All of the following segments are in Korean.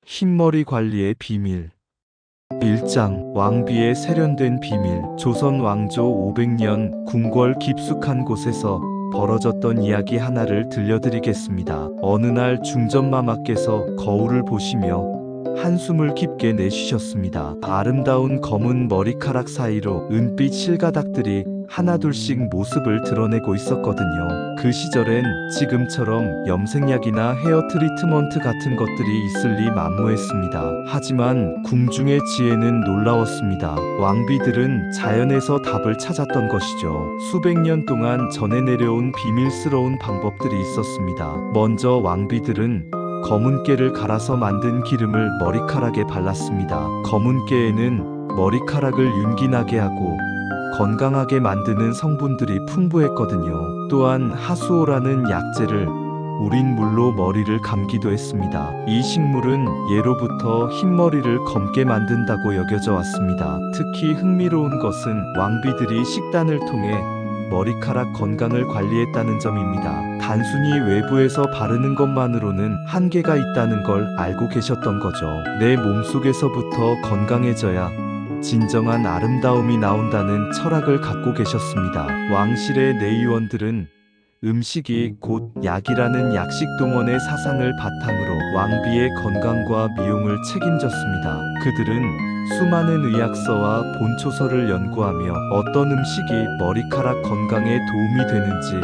흰머리 관리의 비밀. 1장 왕비의 세련된 비밀. 조선 왕조 500년 궁궐 깊숙한 곳에서 벌어졌던 이야기 하나를 들려드리겠습니다. 어느 날 중전마마께서 거울을 보시며 한숨을 깊게 내쉬셨습니다. 아름다운 검은 머리카락 사이로 은빛 실가닥들이 하나둘씩 모습을 드러내고 있었거든요. 그 시절엔 지금처럼 염색약이나 헤어 트리트먼트 같은 것들이 있을 리 만무했습니다. 하지만 궁중의 지혜는 놀라웠습니다. 왕비들은 자연에서 답을 찾았던 것이죠. 수백 년 동안 전해 내려온 비밀스러운 방법들이 있었습니다. 먼저 왕비들은 검은 깨를 갈아서 만든 기름을 머리카락에 발랐습니다. 검은 깨에는 머리카락을 윤기나게 하고 건강하게 만드는 성분들이 풍부했거든요. 또한 하수오라는 약재를 우린 물로 머리를 감기도 했습니다. 이 식물은 예로부터 흰머리를 검게 만든다고 여겨져 왔습니다. 특히 흥미로운 것은 왕비들이 식단을 통해 머리카락 건강을 관리했다는 점입니다. 단순히 외부에서 바르는 것만으로는 한계가 있다는 걸 알고 계셨던 거죠. 내 몸속에서부터 건강해져야 진정한 아름다움이 나온다는 철학을 갖고 계셨습니다. 왕실의 내의원들은 음식이 곧 약이라는 약식동원의 사상을 바탕으로 왕비의 건강과 미용을 책임졌습니다. 그들은 수많은 의학서와 본초서를 연구하며 어떤 음식이 머리카락 건강에 도움이 되는지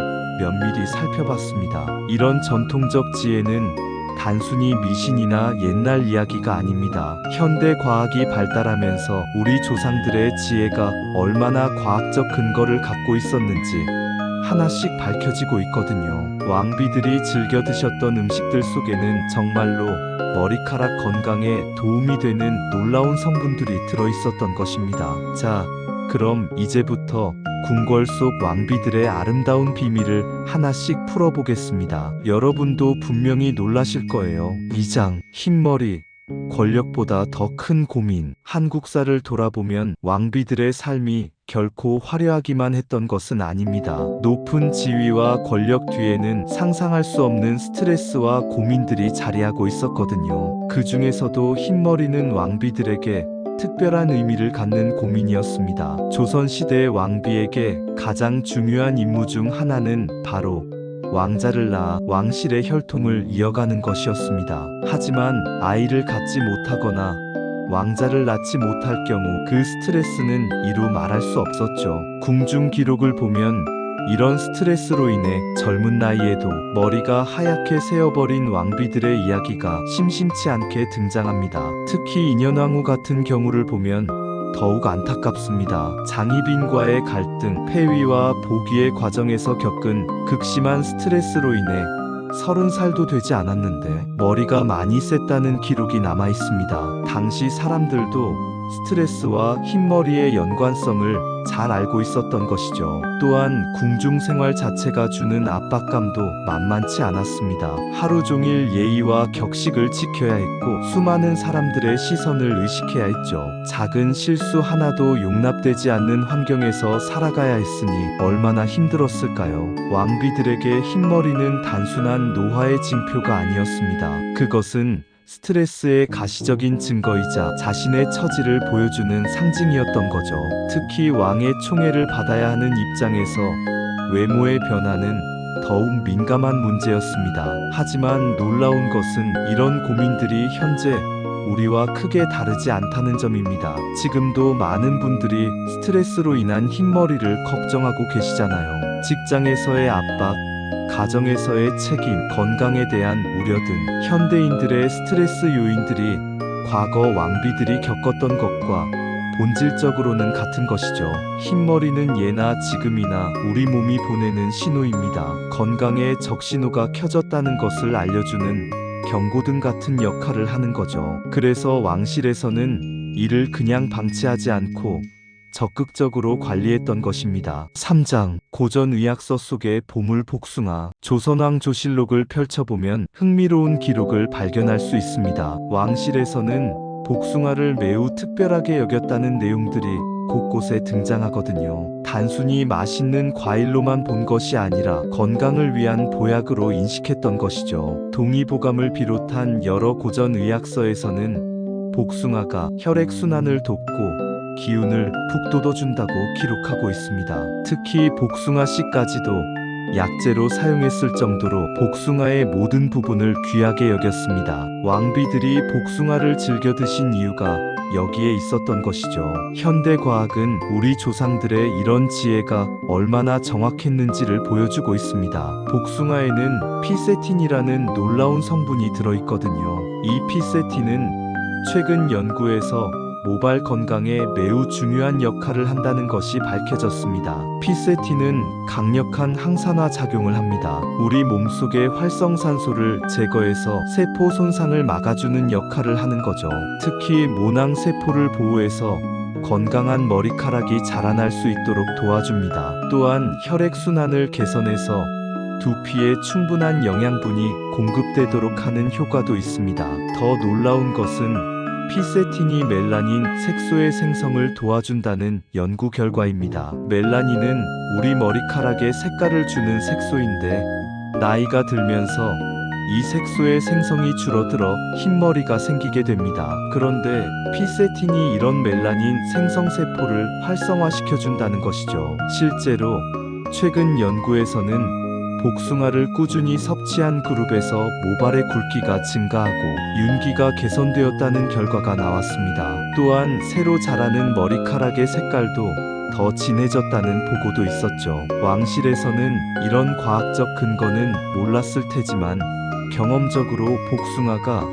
면밀히 살펴봤습니다. 이런 전통적 지혜는 단순히 미신이나 옛날 이야기가 아닙니다. 현대 과학이 발달하면서 우리 조상들의 지혜가 얼마나 과학적 근거를 갖고 있었는지 하나씩 밝혀지고 있거든요. 왕비들이 즐겨 드셨던 음식들 속에는 정말로 머리카락 건강에 도움이 되는 놀라운 성분들이 들어있었던 것입니다. 자, 그럼 이제부터 궁궐 속 왕비들의 아름다운 비밀을 하나씩 풀어보겠습니다. 여러분도 분명히 놀라실 거예요. 2장 흰머리. 권력보다 더 큰 고민. 한국사를 돌아보면 왕비들의 삶이 결코 화려하기만 했던 것은 아닙니다. 높은 지위와 권력 뒤에는 상상할 수 없는 스트레스와 고민들이 자리하고 있었거든요. 그 중에서도 흰머리는 왕비들에게 특별한 의미를 갖는 고민이었습니다. 조선시대의 왕비에게 가장 중요한 임무 중 하나는 바로 왕자를 낳아 왕실의 혈통을 이어가는 것이었습니다. 하지만 아이를 갖지 못하거나 왕자를 낳지 못할 경우 그 스트레스는 이루 말할 수 없었죠. 궁중 기록을 보면 이런 스트레스로 인해 젊은 나이에도 머리가 하얗게 새어버린 왕비들의 이야기가 심심치 않게 등장합니다. 특히 인현왕후 같은 경우를 보면 더욱 안타깝습니다. 장희빈과의 갈등, 폐위와 복위의 과정에서 겪은 극심한 스트레스로 인해 30살도 되지 않았는데 머리가 많이 셌다는 기록이 남아 있습니다. 당시 사람들도 스트레스와 흰머리의 연관성을 잘 알고 있었던 것이죠. 또한 궁중 생활 자체가 주는 압박감도 만만치 않았습니다. 하루 종일 예의와 격식을 지켜야 했고 수많은 사람들의 시선을 의식해야 했죠. 작은 실수 하나도 용납되지 않는 환경에서 살아가야 했으니 얼마나 힘들었을까요? 왕비들에게 흰머리는 단순한 노화의 징표가 아니었습니다. 그것은 스트레스의 가시적인 증거이자 자신의 처지를 보여주는 상징이었던 거죠. 특히 왕의 총애를 받아야 하는 입장에서 외모의 변화는 더욱 민감한 문제였습니다. 하지만 놀라운 것은 이런 고민들이 현재 우리와 크게 다르지 않다는 점입니다. 지금도 많은 분들이 스트레스로 인한 흰머리를 걱정하고 계시잖아요. 직장에서의 압박, 가정에서의 책임, 건강에 대한 우려 등 현대인들의 스트레스 요인들이 과거 왕비들이 겪었던 것과 본질적으로는 같은 것이죠. 흰머리는 예나 지금이나 우리 몸이 보내는 신호입니다. 건강에 적신호가 켜졌다는 것을 알려주는 경고등 같은 역할을 하는 거죠. 그래서 왕실에서는 이를 그냥 방치하지 않고 적극적으로 관리했던 것입니다. 3장 고전의학서 속의 보물 복숭아. 조선왕 조실록을 펼쳐보면 흥미로운 기록을 발견할 수 있습니다. 왕실에서는 복숭아를 매우 특별하게 여겼다는 내용들이 곳곳에 등장하거든요. 단순히 맛있는 과일로만 본 것이 아니라 건강을 위한 보약으로 인식했던 것이죠. 동의보감을 비롯한 여러 고전 의학서에서는 복숭아가 혈액순환을 돕고 기운을 북돋워준다고 기록하고 있습니다. 특히 복숭아 씨까지도 약재로 사용했을 정도로 복숭아의 모든 부분을 귀하게 여겼습니다. 왕비들이 복숭아를 즐겨 드신 이유가 여기에 있었던 것이죠. 현대 과학은 우리 조상들의 이런 지혜가 얼마나 정확했는지를 보여주고 있습니다. 복숭아에는 피세틴이라는 놀라운 성분이 들어있거든요. 이 피세틴은 최근 연구에서 모발 건강에 매우 중요한 역할을 한다는 것이 밝혀졌습니다. 피세틴은 강력한 항산화 작용을 합니다. 우리 몸속의 활성산소를 제거해서 세포 손상을 막아주는 역할을 하는 거죠. 특히 모낭 세포를 보호해서 건강한 머리카락이 자라날 수 있도록 도와줍니다. 또한 혈액순환을 개선해서 두피에 충분한 영양분이 공급되도록 하는 효과도 있습니다. 더 놀라운 것은 피세틴이 멜라닌 색소의 생성을 도와준다는 연구 결과입니다. 멜라닌은 우리 머리카락에 색깔을 주는 색소인데 나이가 들면서 이 색소의 생성이 줄어들어 흰머리가 생기게 됩니다. 그런데 피세틴이 이런 멜라닌 생성세포를 활성화시켜준다는 것이죠. 실제로 최근 연구에서는 복숭아를 꾸준히 섭취한 그룹에서 모발의 굵기가 증가하고 윤기가 개선되었다는 결과가 나왔습니다. 또한 새로 자라는 머리카락의 색깔도 더 진해졌다는 보고도 있었죠. 왕실에서는 이런 과학적 근거는 몰랐을 테지만 경험적으로 복숭아가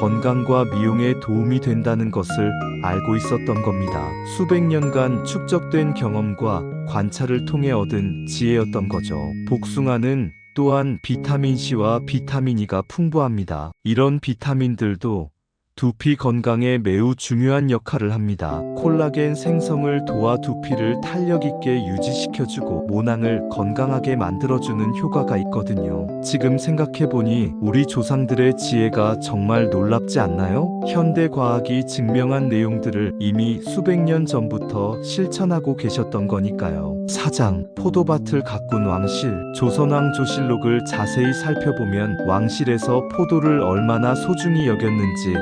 건강과 미용에 도움이 된다는 것을 알고 있었던 겁니다. 수백 년간 축적된 경험과 관찰을 통해 얻은 지혜였던 거죠. 복숭아는 또한 비타민C와 비타민 E가 풍부합니다. 이런 비타민들도 두피 건강에 매우 중요한 역할을 합니다. 콜라겐 생성을 도와 두피를 탄력 있게 유지시켜주고 모낭을 건강하게 만들어주는 효과가 있거든요. 지금 생각해보니 우리 조상들의 지혜가 정말 놀랍지 않나요? 현대 과학이 증명한 내용들을 이미 수백 년 전부터 실천하고 계셨던 거니까요. 사장, 포도밭을 가꾼 왕실. 조선왕 조실록을 자세히 살펴보면 왕실에서 포도를 얼마나 소중히 여겼는지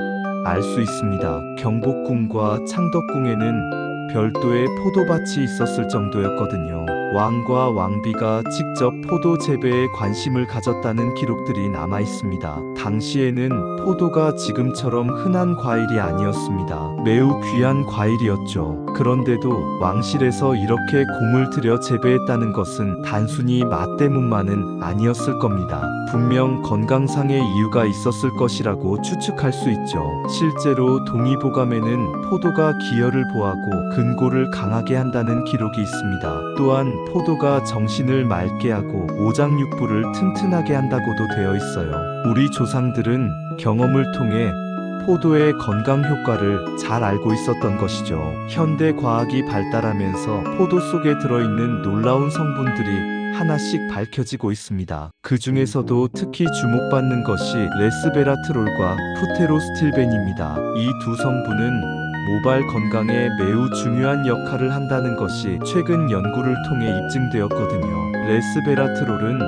알 수 있습니다. 경복궁과 창덕궁에는 별도의 포도밭이 있었을 정도였거든요. 왕과 왕비가 직접 포도 재배에 관심을 가졌다는 기록들이 남아 있습니다. 당시에는 포도가 지금처럼 흔한 과일이 아니었습니다. 매우 귀한 과일이었죠. 그런데도 왕실에서 이렇게 공을 들여 재배했다는 것은 단순히 맛 때문만은 아니었을 겁니다. 분명 건강상의 이유가 있었을 것이라고 추측할 수 있죠. 실제로 동의보감에는 포도가 기혈을 보하고 근골을 강하게 한다는 기록이 있습니다. 또한 포도가 정신을 맑게 하고 오장육부를 튼튼하게 한다고도 되어 있어요. 우리 조상들은 경험을 통해 포도의 건강 효과를 잘 알고 있었던 것이죠. 현대 과학이 발달하면서 포도 속에 들어있는 놀라운 성분들이 하나씩 밝혀지고 있습니다. 그 중에서도 특히 주목받는 것이 레스베라트롤과 푸테로스틸벤입니다. 이 두 성분은 모발 건강에 매우 중요한 역할을 한다는 것이 최근 연구를 통해 입증되었거든요. 레스베라트롤은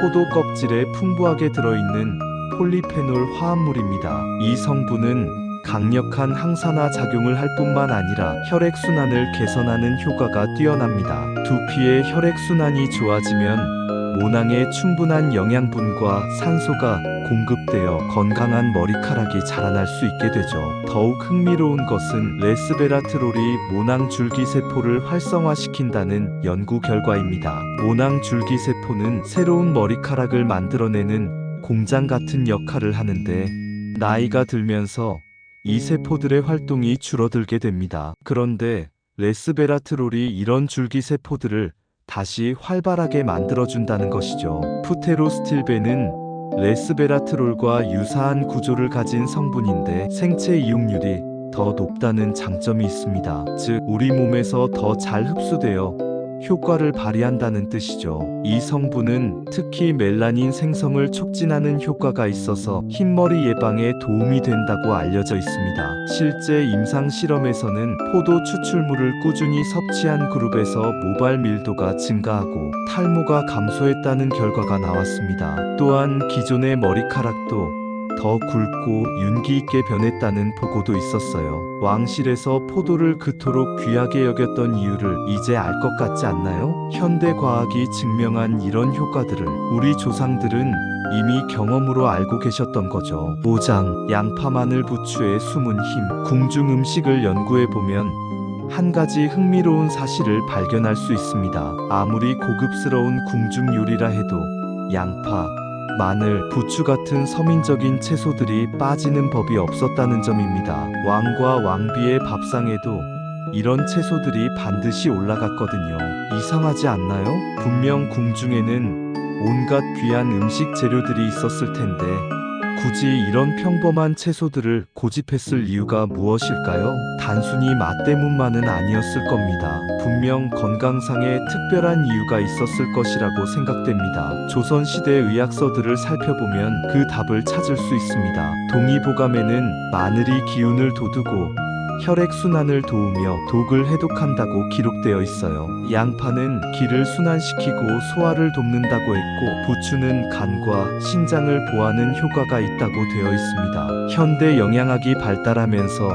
포도 껍질에 풍부하게 들어있는 폴리페놀 화합물입니다. 이 성분은 강력한 항산화 작용을 할 뿐만 아니라 혈액순환을 개선하는 효과가 뛰어납니다. 두피의 혈액순환이 좋아지면 모낭에 충분한 영양분과 산소가 공급되어 건강한 머리카락이 자라날 수 있게 되죠. 더욱 흥미로운 것은 레스베라트롤이 모낭 줄기세포를 활성화시킨다는 연구 결과입니다. 모낭 줄기세포는 새로운 머리카락을 만들어내는 공장 같은 역할을 하는데 나이가 들면서 이 세포들의 활동이 줄어들게 됩니다. 그런데 레스베라트롤이 이런 줄기세포들을 다시 활발하게 만들어준다는 것이죠. 푸테로스틸벤은 레스베라트롤과 유사한 구조를 가진 성분인데 생체 이용률이 더 높다는 장점이 있습니다. 즉, 우리 몸에서 더 잘 흡수되어 효과를 발휘한다는 뜻이죠. 이 성분은 특히 멜라닌 생성을 촉진하는 효과가 있어서 흰머리 예방에 도움이 된다고 알려져 있습니다. 실제 임상 실험에서는 포도 추출물을 꾸준히 섭취한 그룹에서 모발 밀도가 증가하고 탈모가 감소했다는 결과가 나왔습니다. 또한 기존의 머리카락도 더 굵고 윤기 있게 변했다는 보고도 있었어요. 왕실에서 포도를 그토록 귀하게 여겼던 이유를 이제 알 것 같지 않나요? 현대 과학이 증명한 이런 효과들을 우리 조상들은 이미 경험으로 알고 계셨던 거죠. 5장 양파 마늘 부추의 숨은 힘. 궁중 음식을 연구해보면 한 가지 흥미로운 사실을 발견할 수 있습니다. 아무리 고급스러운 궁중 요리라 해도 양파, 마늘, 부추 같은 서민적인 채소들이 빠지는 법이 없었다는 점입니다. 왕과 왕비의 밥상에도 이런 채소들이 반드시 올라갔거든요. 이상하지 않나요? 분명 궁중에는 온갖 귀한 음식 재료들이 있었을 텐데 굳이 이런 평범한 채소들을 고집했을 이유가 무엇일까요? 단순히 맛 때문만은 아니었을 겁니다. 분명 건강상의 특별한 이유가 있었을 것이라고 생각됩니다. 조선시대 의학서들을 살펴보면 그 답을 찾을 수 있습니다. 동의보감에는 마늘이 기운을 돋우고 혈액순환을 도우며 독을 해독한다고 기록되어 있어요. 양파는 기를 순환시키고 소화를 돕는다고 했고 부추는 간과 신장을 보하는 효과가 있다고 되어 있습니다. 현대 영양학이 발달하면서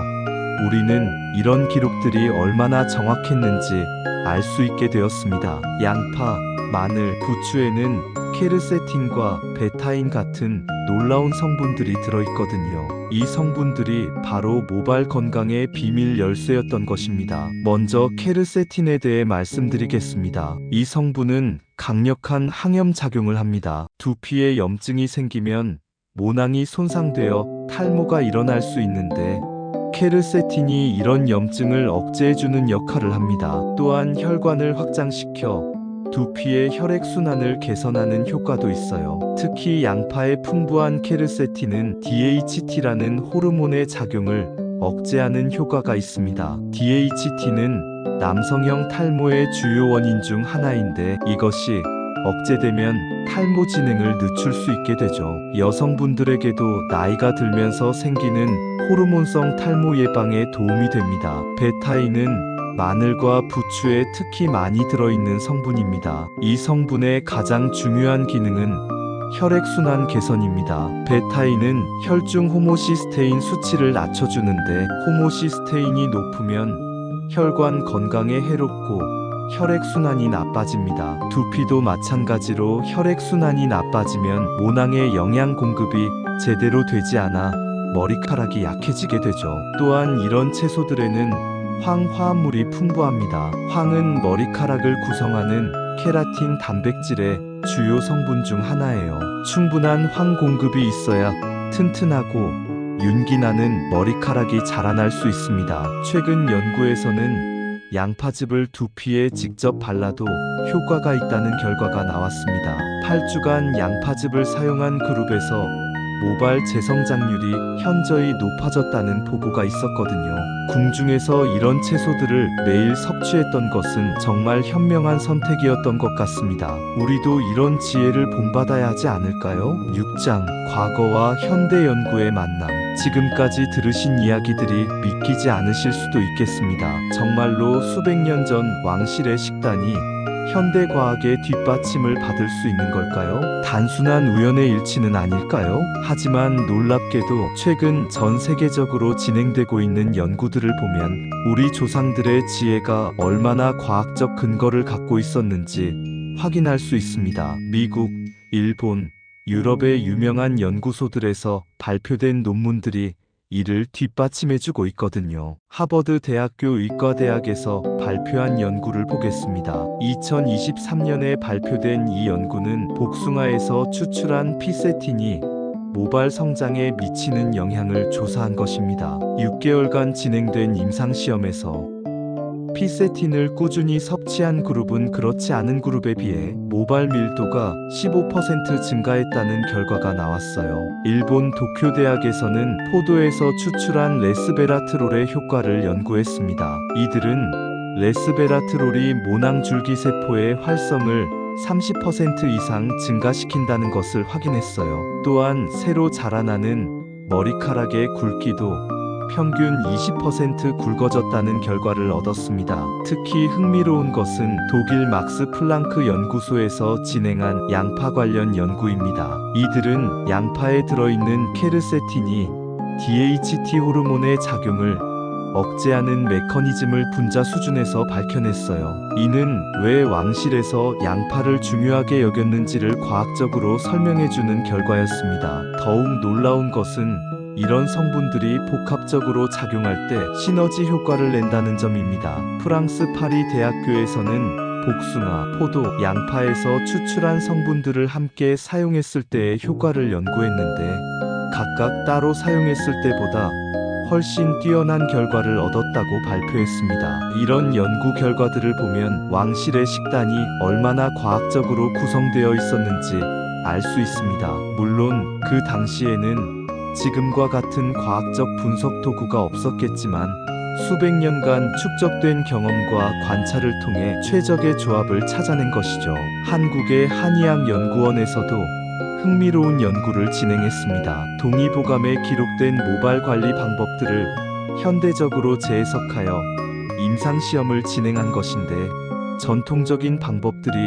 우리는 이런 기록들이 얼마나 정확했는지 알 수 있게 되었습니다. 양파, 마늘, 부추에는 케르세틴과 베타인 같은 놀라운 성분들이 들어있거든요. 이 성분들이 바로 모발 건강의 비밀 열쇠였던 것입니다. 먼저 케르세틴에 대해 말씀드리겠습니다. 이 성분은 강력한 항염 작용을 합니다. 두피에 염증이 생기면 모낭이 손상되어 탈모가 일어날 수 있는데 케르세틴이 이런 염증을 억제해주는 역할을 합니다. 또한 혈관을 확장시켜 두피의 혈액순환을 개선하는 효과도 있어요. 특히 양파의 풍부한 케르세틴은 DHT라는 호르몬의 작용을 억제하는 효과가 있습니다. DHT는 남성형 탈모의 주요 원인 중 하나인데 이것이 억제되면 탈모 진행을 늦출 수 있게 되죠. 여성분들에게도 나이가 들면서 생기는 호르몬성 탈모 예방에 도움이 됩니다. 베타인은 마늘과 부추에 특히 많이 들어있는 성분입니다. 이 성분의 가장 중요한 기능은 혈액순환 개선입니다. 베타인은 혈중 호모시스테인 수치를 낮춰주는데 호모시스테인이 높으면 혈관 건강에 해롭고 혈액순환이 나빠집니다. 두피도 마찬가지로 혈액순환이 나빠지면 모낭의 영양 공급이 제대로 되지 않아 머리카락이 약해지게 되죠. 또한 이런 채소들에는 황화합물이 풍부합니다. 황은 머리카락을 구성하는 케라틴 단백질의 주요 성분 중 하나예요. 충분한 황 공급이 있어야 튼튼하고 윤기나는 머리카락이 자라날 수 있습니다. 최근 연구에서는 양파즙을 두피에 직접 발라도 효과가 있다는 결과가 나왔습니다. 8주간 양파즙을 사용한 그룹에서 모발 재성장률이 현저히 높아졌다는 보고가 있었거든요. 궁중에서 이런 채소들을 매일 섭취했던 것은 정말 현명한 선택이었던 것 같습니다. 우리도 이런 지혜를 본받아야 하지 않을까요? 6장 과거와 현대 연구의 만남. 지금까지 들으신 이야기들이 믿기지 않으실 수도 있겠습니다. 정말로 수백 년 전 왕실의 식단이 현대 과학의 뒷받침을 받을 수 있는 걸까요? 단순한 우연의 일치는 아닐까요? 하지만 놀랍게도 최근 전 세계적으로 진행되고 있는 연구들을 보면 우리 조상들의 지혜가 얼마나 과학적 근거를 갖고 있었는지 확인할 수 있습니다. 미국, 일본, 유럽의 유명한 연구소들에서 발표된 논문들이 이를 뒷받침해주고 있거든요. 하버드 대학교 의과대학에서 발표한 연구를 보겠습니다. 2023년에 발표된 이 연구는 복숭아에서 추출한 피세틴이 모발 성장에 미치는 영향을 조사한 것입니다. 6개월간 진행된 임상시험에서 피세틴을 꾸준히 섭취한 그룹은 그렇지 않은 그룹에 비해 모발 밀도가 15% 증가했다는 결과가 나왔어요. 일본 도쿄대학에서는 포도에서 추출한 레스베라트롤의 효과를 연구했습니다. 이들은 레스베라트롤이 모낭줄기세포의 활성을 30% 이상 증가시킨다는 것을 확인했어요. 또한 새로 자라나는 머리카락의 굵기도 평균 20% 굵어졌다는 결과를 얻었습니다. 특히 흥미로운 것은 독일 막스 플랑크 연구소에서 진행한 양파 관련 연구입니다. 이들은 양파에 들어있는 케르세틴이 DHT 호르몬의 작용을 억제하는 메커니즘을 분자 수준에서 밝혀냈어요. 이는 왜 왕실에서 양파를 중요하게 여겼는지를 과학적으로 설명해주는 결과였습니다. 더욱 놀라운 것은 이런 성분들이 복합적으로 작용할 때 시너지 효과를 낸다는 점입니다. 프랑스 파리 대학교에서는 복숭아, 포도, 양파에서 추출한 성분들을 함께 사용했을 때의 효과를 연구했는데 각각 따로 사용했을 때보다 훨씬 뛰어난 결과를 얻었다고 발표했습니다. 이런 연구 결과들을 보면 왕실의 식단이 얼마나 과학적으로 구성되어 있었는지 알 수 있습니다. 물론 그 당시에는 지금과 같은 과학적 분석 도구가 없었겠지만 수백 년간 축적된 경험과 관찰을 통해 최적의 조합을 찾아낸 것이죠. 한국의 한의학연구원에서도 흥미로운 연구를 진행했습니다. 동의보감에 기록된 모발 관리 방법들을 현대적으로 재해석하여 임상시험을 진행한 것인데 전통적인 방법들이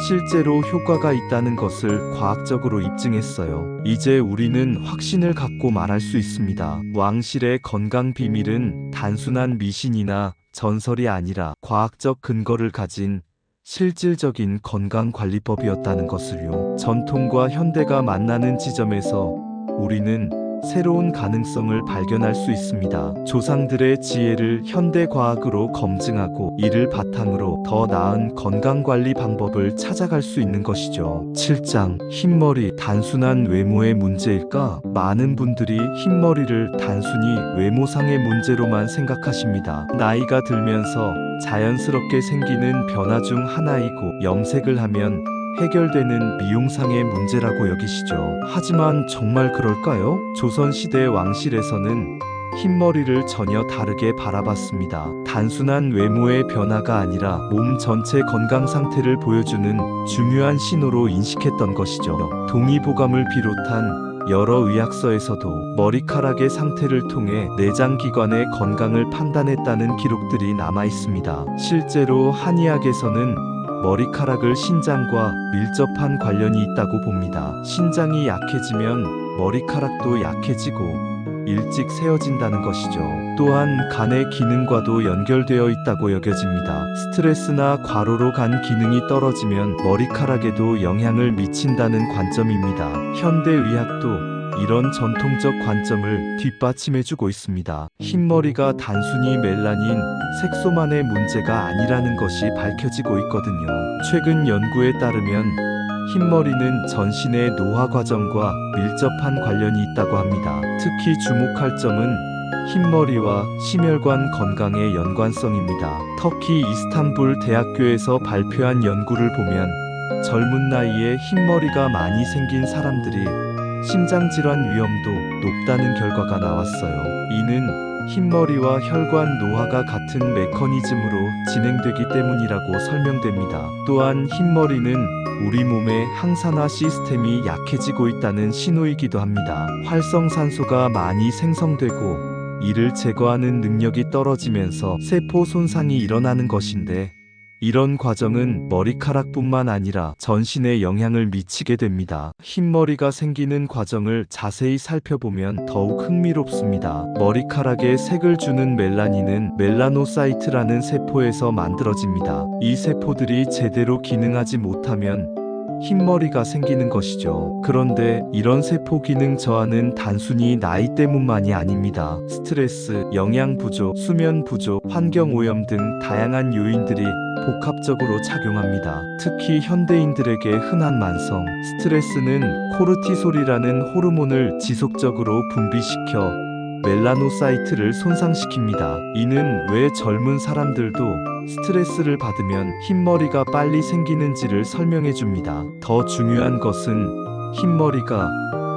실제로 효과가 있다는 것을 과학적으로 입증했어요. 이제 우리는 확신을 갖고 말할 수 있습니다. 왕실의 건강 비밀은 단순한 미신이나 전설이 아니라 과학적 근거를 가진 실질적인 건강관리법이었다는 것을요. 전통과 현대가 만나는 지점에서 우리는 새로운 가능성을 발견할 수 있습니다. 조상들의 지혜를 현대 과학으로 검증하고 이를 바탕으로 더 나은 건강관리 방법을 찾아갈 수 있는 것이죠. 7장 흰머리 단순한 외모의 문제일까? 많은 분들이 흰머리를 단순히 외모상의 문제로만 생각하십니다. 나이가 들면서 자연스럽게 생기는 변화 중 하나이고 염색을 하면 해결되는 미용상의 문제라고 여기시죠. 하지만 정말 그럴까요? 조선시대 왕실에서는 흰머리를 전혀 다르게 바라봤습니다. 단순한 외모의 변화가 아니라 몸 전체 건강 상태를 보여주는 중요한 신호로 인식했던 것이죠. 동의보감을 비롯한 여러 의학서에서도 머리카락의 상태를 통해 내장기관의 건강을 판단했다는 기록들이 남아 있습니다. 실제로 한의학에서는 머리카락을 신장과 밀접한 관련이 있다고 봅니다. 신장이 약해지면 머리카락도 약해지고 일찍 새어진다는 것이죠. 또한 간의 기능과도 연결되어 있다고 여겨집니다. 스트레스나 과로로 간 기능이 떨어지면 머리카락에도 영향을 미친다는 관점입니다. 현대의학도 이런 전통적 관점을 뒷받침해주고 있습니다. 흰머리가 단순히 멜라닌, 색소만의 문제가 아니라는 것이 밝혀지고 있거든요. 최근 연구에 따르면 흰머리는 전신의 노화 과정과 밀접한 관련이 있다고 합니다. 특히 주목할 점은 흰머리와 심혈관 건강의 연관성입니다. 터키 이스탄불 대학교에서 발표한 연구를 보면 젊은 나이에 흰머리가 많이 생긴 사람들이 심장질환 위험도 높다는 결과가 나왔어요. 이는 흰머리와 혈관 노화가 같은 메커니즘으로 진행되기 때문이라고 설명됩니다. 또한 흰머리는 우리 몸의 항산화 시스템이 약해지고 있다는 신호이기도 합니다. 활성산소가 많이 생성되고 이를 제거하는 능력이 떨어지면서 세포 손상이 일어나는 것인데 이런 과정은 머리카락뿐만 아니라 전신에 영향을 미치게 됩니다. 흰머리가 생기는 과정을 자세히 살펴보면 더욱 흥미롭습니다. 머리카락에 색을 주는 멜라닌은 멜라노사이트라는 세포에서 만들어집니다. 이 세포들이 제대로 기능하지 못하면 흰머리가 생기는 것이죠. 그런데 이런 세포 기능 저하는 단순히 나이 때문만이 아닙니다. 스트레스, 영양 부족, 수면 부족, 환경 오염 등 다양한 요인들이 복합적으로 작용합니다. 특히 현대인들에게 흔한 만성 스트레스는 코르티솔이라는 호르몬을 지속적으로 분비시켜 멜라노사이트를 손상시킵니다. 이는 왜 젊은 사람들도 스트레스를 받으면 흰머리가 빨리 생기는지를 설명해 줍니다. 더 중요한 것은 흰머리가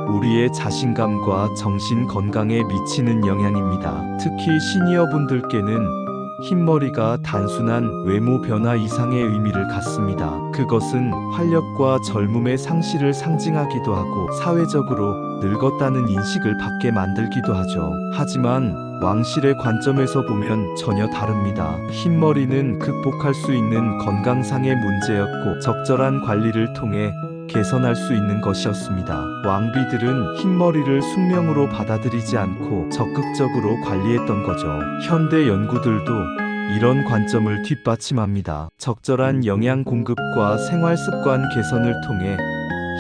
우리의 자신감과 정신 건강에 미치는 영향입니다. 특히 시니어분들께는 흰머리가 단순한 외모 변화 이상의 의미를 갖습니다. 그것은 활력과 젊음의 상실을 상징하기도 하고 사회적으로 늙었다는 인식을 받게 만들기도 하죠. 하지만 왕실의 관점에서 보면 전혀 다릅니다. 흰머리는 극복할 수 있는 건강상의 문제였고 적절한 관리를 통해 개선할 수 있는 것이었습니다. 왕비들은 흰머리를 숙명으로 받아들이지 않고 적극적으로 관리했던 거죠. 현대 연구들도 이런 관점을 뒷받침합니다. 적절한 영양 공급과 생활 습관 개선을 통해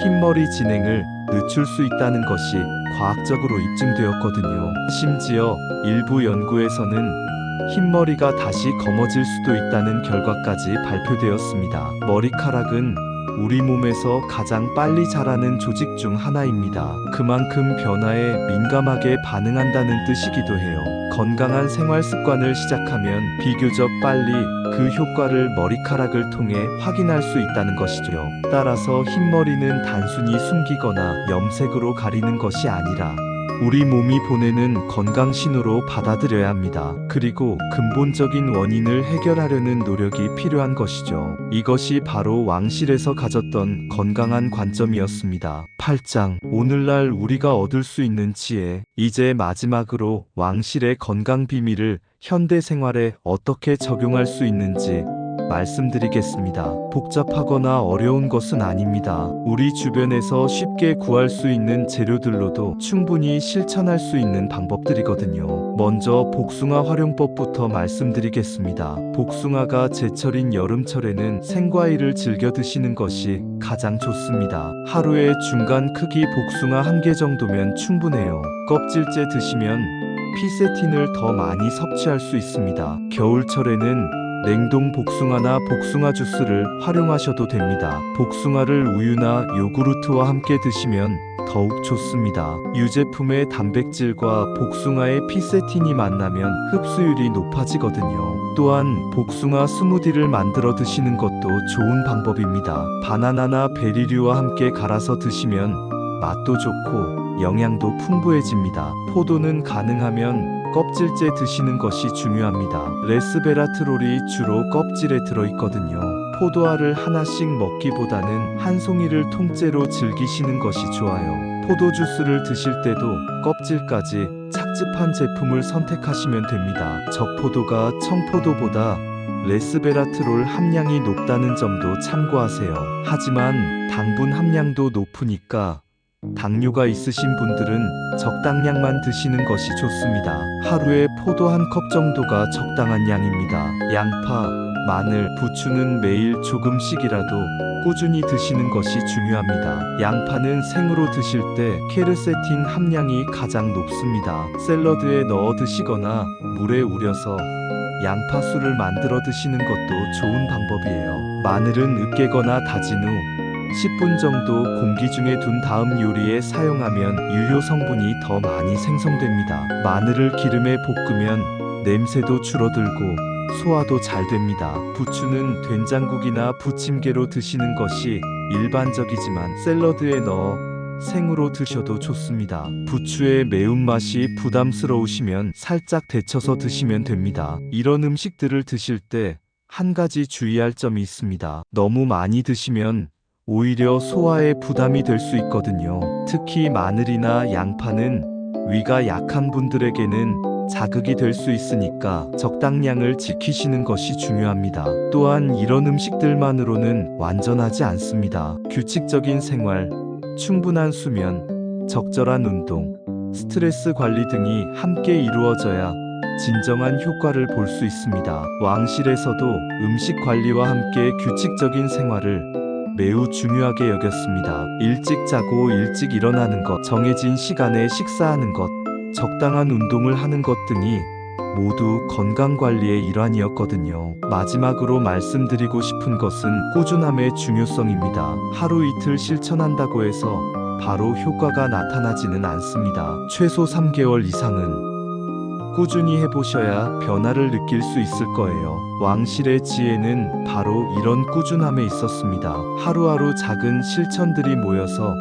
흰머리 진행을 늦출 수 있다는 것이 과학적으로 입증되었거든요. 심지어 일부 연구에서는 흰머리가 다시 검어질 수도 있다는 결과까지 발표되었습니다. 머리카락은 우리 몸에서 가장 빨리 자라는 조직 중 하나입니다. 그만큼 변화에 민감하게 반응한다는 뜻이기도 해요. 건강한 생활 습관을 시작하면 비교적 빨리 그 효과를 머리카락을 통해 확인할 수 있다는 것이죠. 따라서 흰머리는 단순히 숨기거나 염색으로 가리는 것이 아니라 우리 몸이 보내는 건강 신호로 받아들여야 합니다. 그리고 근본적인 원인을 해결하려는 노력이 필요한 것이죠. 이것이 바로 왕실에서 가졌던 건강한 관점이었습니다. 8장. 오늘날 우리가 얻을 수 있는 지혜. 이제 마지막으로 왕실의 건강 비밀을 현대 생활에 어떻게 적용할 수 있는지 말씀드리겠습니다. 복잡하거나 어려운 것은 아닙니다. 우리 주변에서 쉽게 구할 수 있는 재료들로도 충분히 실천할 수 있는 방법들이거든요. 먼저 복숭아 활용법부터 말씀드리겠습니다. 복숭아가 제철인 여름철에는 생과일을 즐겨 드시는 것이 가장 좋습니다. 하루에 중간 크기 복숭아 1개 정도면 충분해요. 껍질째 드시면 피세틴을 더 많이 섭취할 수 있습니다. 겨울철에는 냉동 복숭아나 복숭아 주스를 활용하셔도 됩니다. 복숭아를 우유나 요구르트와 함께 드시면 더욱 좋습니다. 유제품의 단백질과 복숭아의 피세틴이 만나면 흡수율이 높아지거든요. 또한 복숭아 스무디를 만들어 드시는 것도 좋은 방법입니다. 바나나나 베리류와 함께 갈아서 드시면 맛도 좋고 영양도 풍부해집니다. 포도는 가능하면 껍질째 드시는 것이 중요합니다. 레스베라트롤이 주로 껍질에 들어있거든요. 포도알을 하나씩 먹기보다는 한 송이를 통째로 즐기시는 것이 좋아요. 포도 주스를 드실 때도 껍질까지 착즙한 제품을 선택하시면 됩니다. 적포도가 청포도보다 레스베라트롤 함량이 높다는 점도 참고하세요. 하지만 당분 함량도 높으니까 당뇨가 있으신 분들은 적당량만 드시는 것이 좋습니다. 하루에 포도 1컵 정도가 적당한 양입니다. 양파, 마늘, 부추는 매일 조금씩이라도 꾸준히 드시는 것이 중요합니다. 양파는 생으로 드실 때 케르세틴 함량이 가장 높습니다. 샐러드에 넣어 드시거나 물에 우려서 양파술을 만들어 드시는 것도 좋은 방법이에요. 마늘은 으깨거나 다진 후 10분 정도 공기 중에 둔 다음 요리에 사용하면 유효 성분이 더 많이 생성됩니다. 마늘을 기름에 볶으면 냄새도 줄어들고 소화도 잘 됩니다. 부추는 된장국이나 부침개로 드시는 것이 일반적이지만 샐러드에 넣어 생으로 드셔도 좋습니다. 부추의 매운맛이 부담스러우시면 살짝 데쳐서 드시면 됩니다. 이런 음식들을 드실 때 한 가지 주의할 점이 있습니다. 너무 많이 드시면 오히려 소화에 부담이 될 수 있거든요. 특히 마늘이나 양파는 위가 약한 분들에게는 자극이 될 수 있으니까 적당량을 지키시는 것이 중요합니다. 또한 이런 음식들만으로는 완전하지 않습니다. 규칙적인 생활, 충분한 수면, 적절한 운동, 스트레스 관리 등이 함께 이루어져야 진정한 효과를 볼 수 있습니다. 왕실에서도 음식 관리와 함께 규칙적인 생활을 매우 중요하게 여겼습니다. 일찍 자고 일찍 일어나는 것, 정해진 시간에 식사하는 것, 적당한 운동을 하는 것 등이 모두 건강관리의 일환이었거든요. 마지막으로 말씀드리고 싶은 것은 꾸준함의 중요성입니다. 하루 이틀 실천한다고 해서 바로 효과가 나타나지는 않습니다. 최소 3개월 이상은 꾸준히 해보셔야 변화를 느낄 수 있을 거예요. 왕실의 지혜는 바로 이런 꾸준함에 있었습니다. 하루하루 작은 실천들이 모여서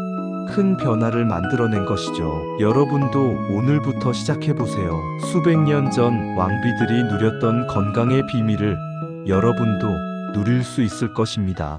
큰 변화를 만들어낸 것이죠. 여러분도 오늘부터 시작해보세요. 수백 년 전 왕비들이 누렸던 건강의 비밀을 여러분도 누릴 수 있을 것입니다.